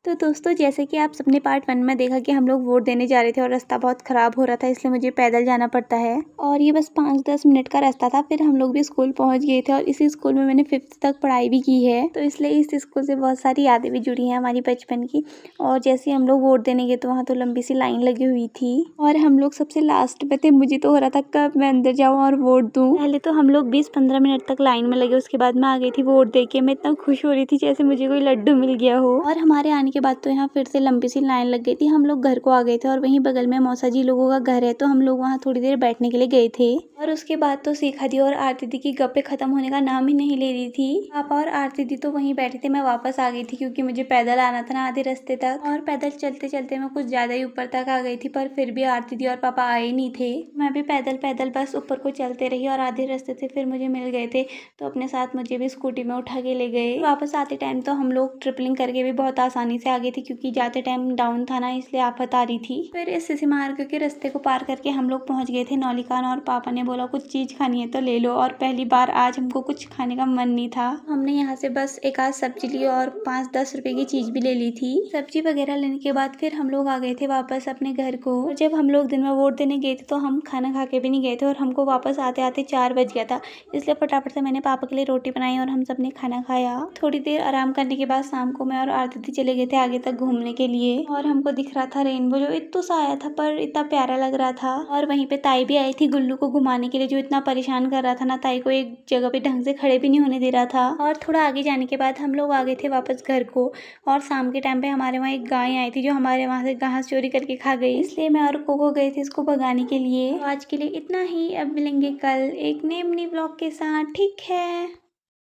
तो दोस्तों, जैसे कि आप सबने पार्ट 1 में देखा कि हम लोग वोट देने जा रहे थे और रास्ता बहुत ख़राब हो रहा था, इसलिए मुझे पैदल जाना पड़ता है और ये बस 5-10 मिनट का रास्ता था। फिर हम लोग भी स्कूल पहुंच गए थे और इसी स्कूल में मैंने 5th तक पढ़ाई भी की है, तो इसलिए इस स्कूल से बहुत सारी यादें भी जुड़ी हैं हमारी बचपन की। और जैसे हम लोग वोट देने गए तो वहाँ तो लंबी सी लाइन लगी हुई थी और हम लोग सबसे लास्ट में थे। मुझे तो हो रहा था कब मैं अंदर जाऊँ और वोट दूँ। पहले तो हम लोग 20-15 मिनट तक लाइन में लगे, उसके बाद मैं आ गई थी वोट दे के। मैं इतना खुश हो रही थी जैसे मुझे कोई लड्डू मिल गया हो। और हमारे आने के बाद तो यहाँ फिर से लंबी सी लाइन लग गई थी। हम लोग घर को आ गए थे और वहीं बगल में मौसा जी लोगों का घर है, तो हम लोग वहाँ थोड़ी देर बैठने के लिए गए थे। और उसके बाद तो सीखा दी और आरती दी की गप्पे खत्म होने का नाम ही नहीं ले रही थी। पापा और आरती दी तो वहीं बैठे थे, मैं वापस आ गई थी क्योंकि मुझे पैदल आना था ना आधे रास्ते तक। और पैदल चलते चलते मैं कुछ ज्यादा ही ऊपर तक आ गई थी, पर फिर भी आरती दी और पापा आए नहीं थे। मैं भी पैदल पैदल बस ऊपर को चलते रही और आधे रास्ते से फिर मुझे मिल गए थे, तो अपने साथ मुझे भी स्कूटी में उठा के ले गए। वापस आते टाइम तो हम लोग ट्रिपलिंग करके भी बहुत आसानी से आ गए थे क्योंकि जाते टाइम डाउन था ना, इसलिए आफत आ रही थी। फिर इस इसी मार्ग के रास्ते को पार करके हम लोग पहुंच गए थे नौलिकान और पापा ने बोला कुछ चीज खानी है तो ले लो, और पहली बार आज हमको कुछ खाने का मन नहीं था। हमने यहाँ से बस एक आध सब्जी ली और 5-10 रुपए की चीज भी ले ली थी। सब्जी वगैरह लेने के बाद फिर हम लोग आ गए थे वापस अपने घर को। और जब हम लोग दिन में वोट देने गए थे तो हम खाना खा के भी नहीं गए थे और हमको वापस आते आते 4 बज गया था, इसलिए फटाफट से मैंने पापा के लिए रोटी बनाई और हम सबने खाना खाया। थोड़ी देर आराम करने के बाद शाम को मैं और आरती दी चले गए थे आगे तक घूमने के लिए और हमको दिख रहा था रेनबो जो इतना सा आया था पर इतना प्यारा लग रहा था। और वहीं पे ताई भी आई थी गुल्लू को घुमाने के लिए, जो इतना परेशान कर रहा था ना, ताई को एक जगह पे ढंग से खड़े भी नहीं होने दे रहा था। और थोड़ा आगे जाने के बाद हम लोग आ गए थे वापस घर को और शाम के टाइम पे हमारे वहाँ एक गाय आई थी जो हमारे वहाँ से घास चोरी करके खा गई, इसलिए मैं और कोको गए थे इसको भगाने के लिए। तो आज के लिए इतना ही, अब मिलेंगे कल एक नए मिनी ब्लॉग के साथ, ठीक है।